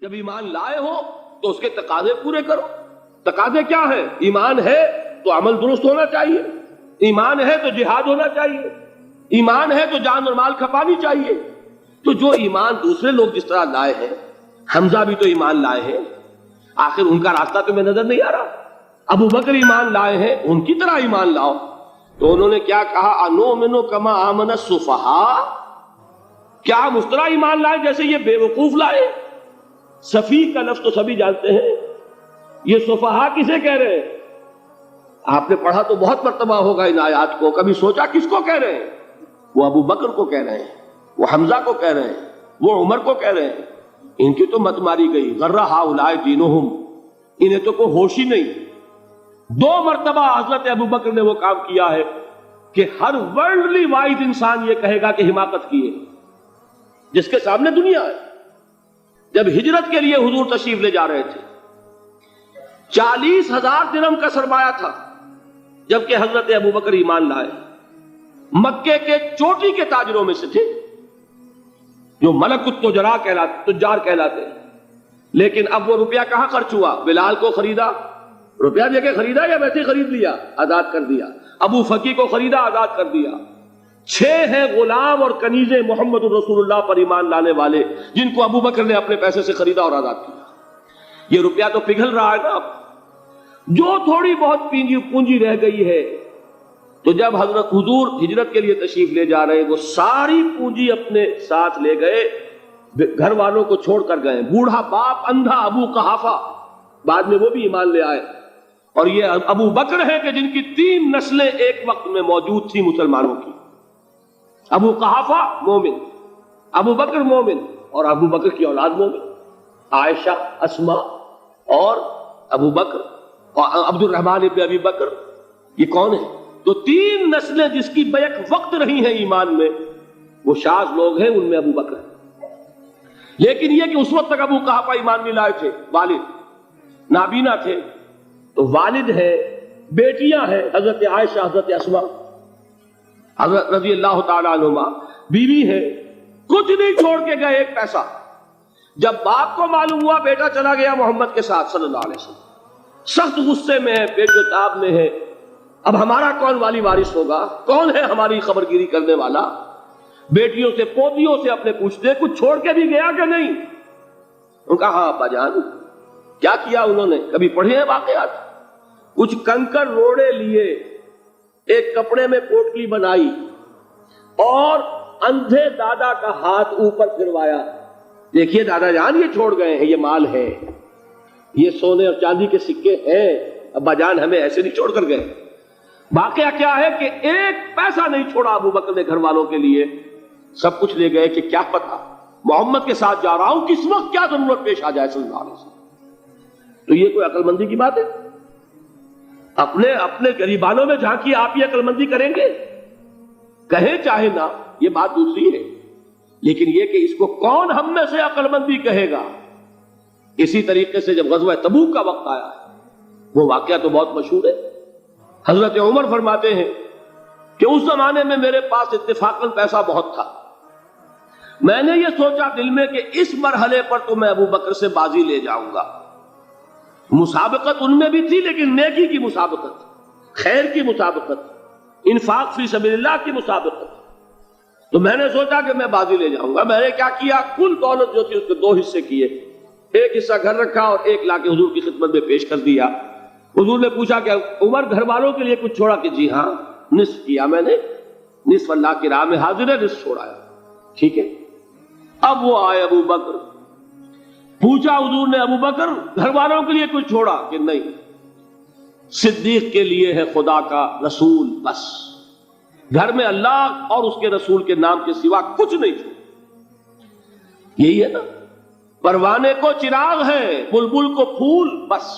جب ایمان لائے ہو تو اس کے تقاضے پورے کرو. تقاضے کیا ہے؟ ایمان ہے تو عمل درست ہونا چاہیے، ایمان ہے تو جہاد ہونا چاہیے، ایمان ہے تو جان اور مال کھپانی چاہیے. تو جو ایمان دوسرے لوگ جس طرح لائے ہیں، حمزہ بھی تو ایمان لائے ہیں، آخر ان کا راستہ تمہیں نظر نہیں آ رہا؟ ابو بکر ایمان لائے ہیں، ان کی طرح ایمان لاؤ. تو انہوں نے کیا کہا؟ انؤمن کما آمن السفہاء، کیا ہم اس طرح ایمان لائے جیسے یہ بے وقوف لائے؟ سفیہ کا لفظ تو سبھی جانتے ہیں، یہ سفہاء کسے کہہ رہے ہیں؟ آپ نے پڑھا تو بہت مرتبہ ہوگا ان آیات کو، کبھی سوچا کس کو کہہ رہے ہیں؟ وہ ابو بکر کو کہہ رہے ہیں، وہ حمزہ کو کہہ رہے ہیں، وہ عمر کو کہہ رہے ہیں. ان کی تو مت ماری گئی، غر ہؤلاء دینہم، انہیں تو کوئی ہوش ہی نہیں. 2 مرتبہ حضرت ابو بکر نے وہ کام کیا ہے کہ ہر ورلڈلی وائز انسان یہ کہے گا کہ حماقت کی ہے، جس کے سامنے دنیا ہے. جب ہجرت کے لیے حضور تشریف لے جا رہے تھے، 40,000 درہم کا سرمایہ تھا، جبکہ حضرت ابو بکر ایمان لائے. مکے کے چوٹی کے تاجروں میں سے تھے، جو ملک التجار کہلاتے ہیں. لیکن اب وہ روپیہ کہاں خرچ ہوا؟ بلال کو خریدا، روپیہ دے کے خریدا یا ویسے ہی خرید لیا؟ آزاد کر دیا. ابو فقی کو خریدا، آزاد کر دیا. 6 ہیں غلام اور کنیزیں محمد الرسول اللہ پر ایمان لانے والے، جن کو ابو بکر نے اپنے پیسے سے خریدا اور آزاد کیا. یہ روپیہ تو پگھل رہا ہے نا. اب جو تھوڑی بہت پونجی رہ گئی ہے، تو جب حضرت حضور ہجرت کے لیے تشریف لے جا رہے، وہ ساری پونجی اپنے ساتھ لے گئے، گھر والوں کو چھوڑ کر گئے. بوڑھا باپ اندھا ابو قحافہ، بعد میں وہ بھی ایمان لے آئے. اور یہ ابو بکر ہیں کہ جن کی 3 نسلیں ایک وقت میں موجود تھی مسلمانوں کی. ابو قحافہ مومن، ابو بکر مومن، اور ابو بکر کی اولاد مومن، عائشہ، اسماء اور ابو بکر اور عبد الرحمن ابن ابی بکر. یہ کون ہے؟ تو 3 نسلیں جس کی بیک وقت رہی ہیں ایمان میں، وہ شاذ لوگ ہیں، ان میں ابو بکر ہے. لیکن یہ کہ اس وقت تک ابو قحافہ ایمان نہیں لائے تھے، والد نابینا تھے. تو والد ہے، بیٹیاں ہیں، حضرت عائشہ، حضرت اسماء، حضرت رضی اللہ تعالیٰ عنہما، بیوی ہے. کچھ نہیں چھوڑ کے گئے، ایک پیسہ. جب باپ کو معلوم ہوا بیٹا چلا گیا محمد کے ساتھ صلی اللہ علیہ وسلم، سخت غصے میں ہے، پیٹ و تاب میں ہے. اب ہمارا کون والی وارث ہوگا؟ کون ہے ہماری خبر گیری کرنے والا؟ بیٹیوں سے پوتیوں سے اپنے پوچھتے کچھ چھوڑ کے بھی گیا کہ نہیں؟ ان کا ہاں ابا جان. کیا کیا انہوں نے؟ کبھی پڑھے ہیں واقعات؟ کچھ کنکر روڑے لیے، ایک کپڑے میں پوٹلی بنائی اور اندھے دادا کا ہاتھ اوپر پھروایا. دیکھیے دادا جان، یہ چھوڑ گئے ہیں، یہ مال ہے، یہ سونے اور چاندی کے سکے ہیں، ابا جان ہمیں ایسے نہیں چھوڑ کر گئے. واقعہ کیا ہے کہ ایک پیسہ نہیں چھوڑا ابو بکر نے گھر والوں کے لیے. سب کچھ لے گئے کہ کیا پتا محمد کے ساتھ جا رہا ہوں، کس وقت کیا ضرورت پیش آ جائے صلی اللہ علیہ وسلم. تو یہ کوئی عقل مندی کی بات ہے؟ اپنے غریبانوں میں جھانکی، آپ یہ عقل مندی کریں گے؟ کہیں چاہے نہ، یہ بات دوسری ہے. لیکن یہ کہ اس کو کون ہم میں سے عقل مندی کہے گا؟ اسی طریقے سے جب غزوہ تبوک کا وقت آیا، وہ واقعہ تو بہت مشہور ہے. حضرت عمر فرماتے ہیں کہ اس زمانے میں میرے پاس اتفاقاً پیسہ بہت تھا. میں نے یہ سوچا دل میں کہ اس مرحلے پر تو میں ابو بکر سے بازی لے جاؤں گا. مسابقت ان میں بھی تھی، لیکن نیکی کی مسابقت، خیر کی مسابقت، انفاق فی سبیل اللہ کی مسابقت. تو میں نے سوچا کہ میں بازی لے جاؤں گا. میں نے کیا کیا؟ کل دولت جو تھی اس کے 2 حصے کیے. ایک حصہ گھر رکھا اور ایک لا کے حضور کی خدمت میں پیش کر دیا. حضور نے پوچھا کہ عمر گھر والوں کے لیے کچھ چھوڑا؟ کہ جی ہاں، نصف کیا میں نے، نصف اللہ کی راہ میں حاضر ہے، نصف چھوڑایا. ٹھیک ہے. اب وہ آئے ابو بکر، پوچھا حضور نے ابو بکر گھر والوں کے لیے کچھ چھوڑا؟ کہ نہیں، صدیق کے لیے ہے خدا کا رسول، بس گھر میں اللہ اور اس کے رسول کے نام کے سوا کچھ نہیں چھوڑا. یہی ہے نا، پروانے کو چراغ ہے، بلبل کو پھول، بس،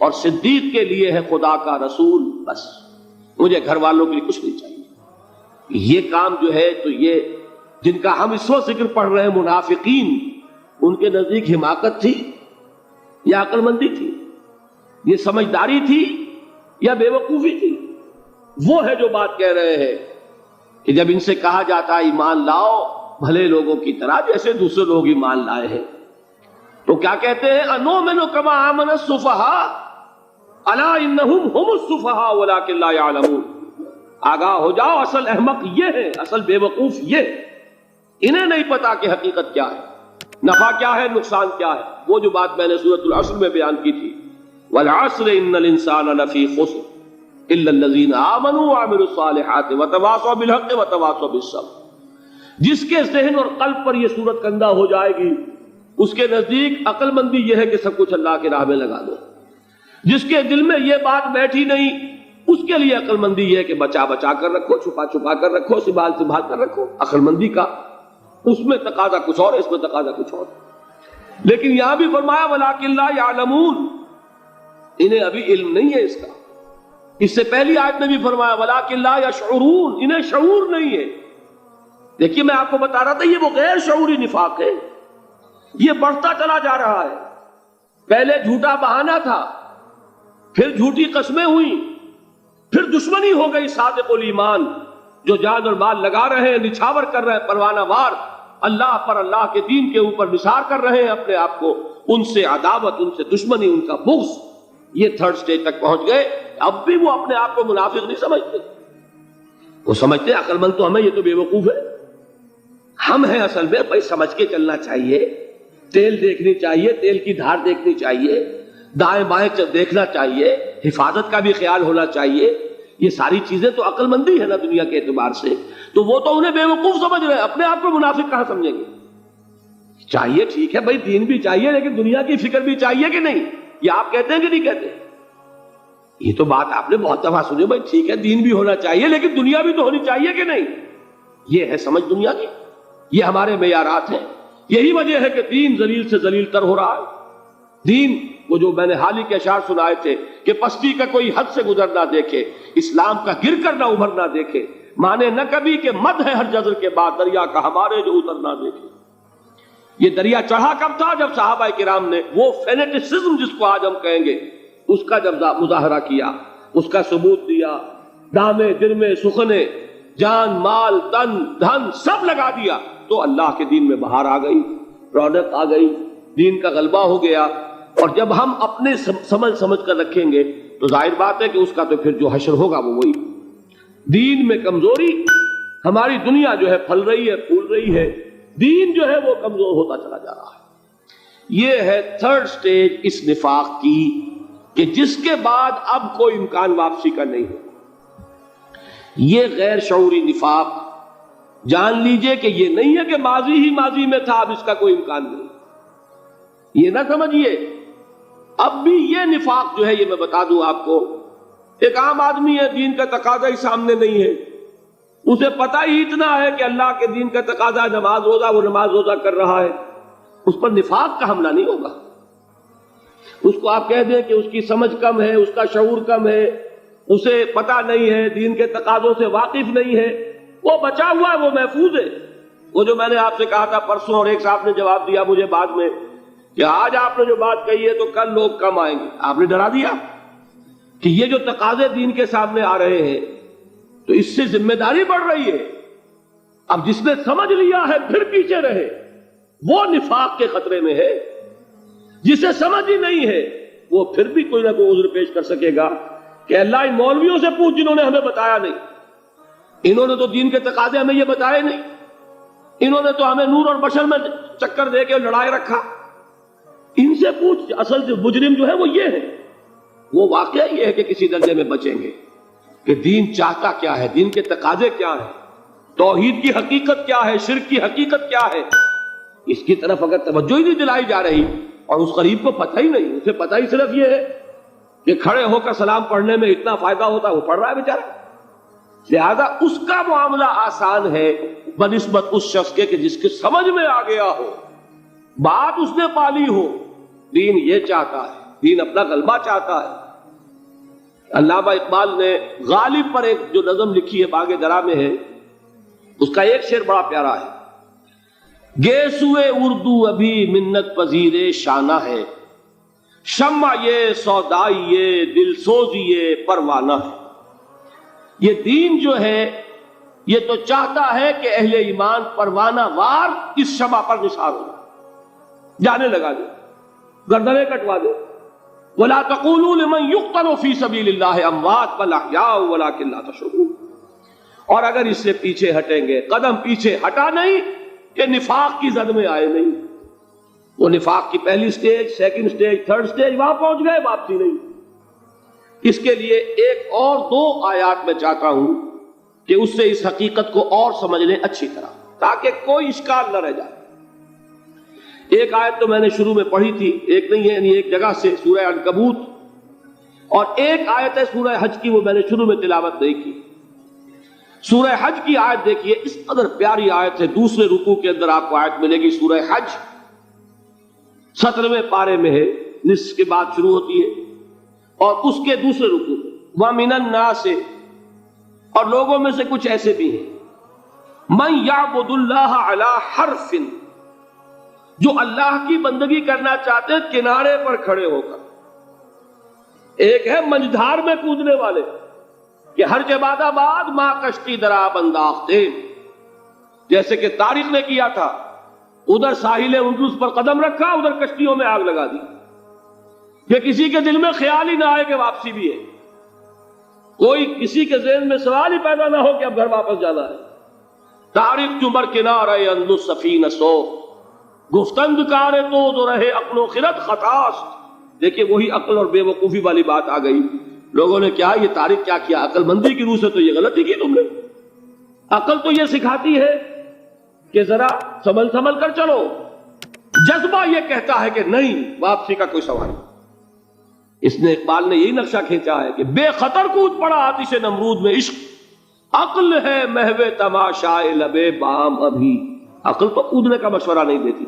اور صدیق کے لیے ہے خدا کا رسول، بس، مجھے گھر والوں کے لیے کچھ نہیں چاہیے. یہ کام جو ہے، تو یہ جن کا ہم اس وقت ذکر پڑھ رہے ہیں منافقین، ان کے نزدیک حماقت تھی یا عقل مندی تھی؟ یہ سمجھداری تھی یا بے وقوفی تھی؟ وہ ہے جو بات کہہ رہے ہیں کہ جب ان سے کہا جاتا ہے ایمان لاؤ بھلے لوگوں کی طرح جیسے دوسرے لوگ ایمان لائے ہیں، تو کیا کہتے ہیں انؤمن کما آمن السفہاء الا انہم هم السفہاء ولکن لا یعلمون. آگاہ ہو جاؤ، اصل احمق یہ ہے، اصل بے وقوف یہ، انہیں نہیں پتا کہ حقیقت کیا ہے، نفع کیا ہے، نقصان کیا ہے. وہ جو بات میں نے سورۃ العصر میں بیان کی تھی، والعصر ان الانسان لفی خسر الا الذین آمنوا وعملوا الصالحات وتواصوا بالحق وتواصوا بالصبر. جس کے ذہن اور قلب پر یہ صورت کندہ ہو جائے گی، اس کے نزدیک عقل مندی یہ ہے کہ سب کچھ اللہ کی راہ میں لگا دو. جس کے دل میں یہ بات بیٹھی نہیں، اس کے لیے عقل مندی یہ ہے کہ بچا بچا کر رکھو، چھپا چھپا کر رکھو، سنبھال سنبھال کر رکھو. عقل مندی کا اس میں تقاضا کچھ اور، اس میں تقاضا کچھ اور. لیکن یہاں بھی فرمایا وَلَٰكِن لَا يَعْلَمُونَ، انہیں ابھی علم نہیں ہے اس کا. اس سے پہلی آیت میں بھی فرمایا وَلَٰكِن لَا يَشْعُرُونَ، انہیں شعور نہیں ہے. دیکھیے میں آپ کو بتا رہا تھا یہ وہ غیر شعوری نفاق ہے، یہ بڑھتا چلا جا رہا ہے. پہلے جھوٹا بہانہ تھا، پھر جھوٹی قسمیں ہوئیں، پھر دشمنی ہو گئی صادق الایمان جو جان اور مال لگا رہے ہیں، نچھاور کر رہے ہیں پروانہ وار، اللہ پر، اللہ کے دین کے اوپر نثار کر رہے ہیں اپنے آپ کو. ان سے عداوت، ان سے دشمنی، ان کا بغض، یہ تھرڈ سٹیج تک پہنچ گئے. اب بھی وہ اپنے آپ کو منافق نہیں سمجھتے، وہ سمجھتے عقل مند تو ہمیں، یہ تو بے وقوف ہے. ہم ہیں اصل میں بھائی، سمجھ کے چلنا چاہیے، تیل دیکھنی چاہیے، تیل کی دھار دیکھنی چاہیے، دائیں بائیں دیکھنا چاہیے، حفاظت کا بھی خیال ہونا چاہیے. یہ ساری چیزیں تو عقل مندی ہے نا دنیا کے اعتبار سے. تو وہ تو انہیں بے وقوف سمجھ رہے ہیں، اپنے آپ کو منافق کہاں سمجھیں گے؟ چاہیے ٹھیک ہے بھائی، دین بھی چاہیے لیکن دنیا کی فکر بھی چاہیے کہ نہیں؟ یہ آپ کہتے ہیں کہ نہیں کہتے؟ یہ تو بات آپ نے بہت دفعہ سنی بھائی، ٹھیک ہے دین بھی ہونا چاہیے لیکن دنیا بھی تو ہونی چاہیے کہ نہیں؟ یہ ہے سمجھ دنیا کی، یہ ہمارے معیارات ہیں. یہی وجہ ہے کہ دین ذلیل سے ذلیل تر ہو رہا ہے. دین وہ جو میں نے حال ہی کے اشعار سنائے تھے کہ پستی کا کوئی حد سے گزر نہ دیکھے، اسلام کا گر کر نہ ابھر نہ دیکھے، مانے نہ کبھی کہ مد ہے ہر جزر کے بعد دریا کا ہمارے جو اتر نہ دیکھے. یہ دریا چڑھا کب تھا؟ جب صحابہ کرام نے وہ فینیٹسزم جس کو آج ہم کہیں گے، اس کا جب مظاہرہ کیا، اس کا ثبوت دیا، دامے درمے سخنے، جان مال تن دھن سب لگا دیا، تو اللہ کے دین میں بہار آ گئی، رونق آ گئی، دین کا غلبہ ہو گیا. اور جب ہم اپنے سمجھ کر رکھیں گے تو ظاہر بات ہے کہ اس کا تو پھر جو حشر ہوگا وہ وہی. دین میں کمزوری، ہماری دنیا جو ہے پھل رہی ہے، پھول رہی ہے، دین جو ہے وہ کمزور ہوتا چلا جا رہا ہے. یہ ہے تھرڈ سٹیج اس نفاق کی کہ جس کے بعد اب کوئی امکان واپسی کا نہیں ہے. یہ غیر شعوری نفاق جان لیجئے کہ یہ نہیں ہے کہ ماضی ہی ماضی میں تھا، اب اس کا کوئی امکان نہیں. یہ نہ سمجھیے اب بھی یہ نفاق جو ہے، یہ میں بتا دوں آپ کو، ایک عام آدمی ہے، دین کا تقاضا ہی سامنے نہیں ہے، اسے پتہ ہی اتنا ہے کہ اللہ کے دین کا تقاضا نماز روزہ، وہ نماز روزہ کر رہا ہے، اس پر نفاق کا حملہ نہیں ہوگا. اس کو آپ کہہ دیں کہ اس کی سمجھ کم ہے، اس کا شعور کم ہے، اسے پتہ نہیں ہے، دین کے تقاضوں سے واقف نہیں ہے، وہ بچا ہوا ہے، وہ محفوظ ہے. وہ جو میں نے آپ سے کہا تھا پرسوں، اور ایک صاحب نے جواب دیا مجھے بعد میں کہ آج آپ نے جو بات کہی ہے تو کل لوگ کم آئیں گے. آپ نے ڈرا دیا کہ یہ جو تقاضے دین کے سامنے آ رہے ہیں تو اس سے ذمہ داری بڑھ رہی ہے. اب جس نے سمجھ لیا ہے پھر پیچھے رہے، وہ نفاق کے خطرے میں ہے. جسے سمجھ ہی نہیں ہے وہ پھر بھی کوئی نہ کوئی عذر پیش کر سکے گا کہ اللہ ان مولویوں سے پوچھ جنہوں نے ہمیں بتایا نہیں، انہوں نے تو دین کے تقاضے ہمیں یہ بتائے نہیں، انہوں نے تو ہمیں نور اور بشر میں چکر دے کے لڑائے رکھا. ان سے پوچھ، اصل جو مجرم جو ہے وہ یہ ہے. وہ واقعہ یہ ہے کہ کسی درجے میں بچیں گے کہ دین چاہتا کیا ہے، دین کے تقاضے کیا ہیں، توحید کی حقیقت کیا ہے، شرک کی حقیقت کیا ہے. اس کی طرف اگر توجہ ہی نہیں دلائی جا رہی اور اس غریب کو پتہ ہی نہیں، اسے پتہ ہی صرف یہ ہے کہ کھڑے ہو کر سلام پڑھنے میں اتنا فائدہ ہوتا ہے، وہ پڑھ رہا ہے بیچارہ. لہذا اس کا معاملہ آسان ہے بنسبت اس شخص کے کہ جس کے سمجھ میں آ گیا ہو، بات اس نے پالی ہو. دین یہ چاہتا ہے، دین اپنا غلبہ چاہتا ہے. علامہ اقبال نے غالب پر ایک جو نظم لکھی ہے باغ درا میں ہے، اس کا ایک شعر بڑا پیارا ہے. گیسوئے اردو ابھی منت پذیر شانہ ہے، شمع یہ سودائی یہ دل سوزی یہ پروانہ ہے. یہ دین جو ہے یہ تو چاہتا ہے کہ اہل ایمان پروانہ وار اس شمع پر نثار ہو جانے لگا دے. گردنیں کٹوا دے. وَلَا تَقُولُوا لِمَنْ يُقْتَلُ فِي سَبِيلِ اللَّهِ أَمْوَاتٌ بَلْ أَحْيَاءٌ وَلَكِنْ لَا تَشْعُرُونَ. اور اگر اس سے پیچھے ہٹیں گے، قدم پیچھے ہٹا نہیں کہ نفاق کی زد میں آئے نہیں. وہ نفاق کی پہلی stage, second stage, third stage, وہاں پہنچ گئے، واپسی نہیں. اس کے لیے ایک اور دو آیات میں چاہتا ہوں کہ اس سے اس حقیقت کو اور سمجھ لیں اچھی طرح، تاکہ کوئی اشکال نہ رہ جائے. ایک آیت تو میں نے شروع میں پڑھی تھی، ایک نہیں ہے، یعنی ایک جگہ سے سورہ عنکبوت، اور ایک آیت ہے سورہ حج کی، وہ میں نے شروع میں تلاوت نہیں کی. سورہ حج کی آیت دیکھیے، اس قدر پیاری آیت ہے. دوسرے رکوع کے اندر آپ کو آیت ملے گی، سورہ حج 17ویں پارے میں ہے، نصف کے بعد شروع ہوتی ہے، اور اس کے دوسرے رکوع وَمِنَ النَّاسِ، اور لوگوں میں سے کچھ ایسے بھی ہیں مَن يَعْبُدُ اللَّهَ عَلَى حَرْفٍ، جو اللہ کی بندگی کرنا چاہتے ہیں کنارے پر کھڑے ہو کر. ایک ہے منجھار میں کودنے والے کہ ہر جباد آباد ماں کشتی دراب انداختے، جیسے کہ طارق نے کیا تھا، ادھر ساحل اندلس پر قدم رکھا، ادھر کشتیوں میں آگ لگا دی، کہ کسی کے دل میں خیال ہی نہ آئے کہ واپسی بھی ہے، کوئی کسی کے ذہن میں سوال ہی پیدا نہ ہو کہ اب گھر واپس جانا ہے. طارق چمر کنارے اندلس سفینہ سو، گفتند کارے تو رہے عقل و خرد خطاست. دیکھیے وہی عقل اور بے وقوفی والی بات آ گئی. لوگوں نے کیا یہ طارق کیا کیا، عقل مندی کی روح سے تو یہ غلطی کی تم نے. عقل تو یہ سکھاتی ہے کہ ذرا سنبھل کر چلو، جذبہ یہ کہتا ہے کہ نہیں، واپسی کا کوئی سوال نہیں. اس نے اقبال نے یہی نقشہ کھینچا ہے کہ بے خطر کود پڑا آتش نمرود میں عشق، عقل ہے محو تماشائے لبے بام ابھی. عقل تو کودنے کا مشورہ نہیں دیتی،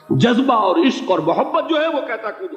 جذبہ اور عشق اور محبت جو ہے وہ کہتا کودو.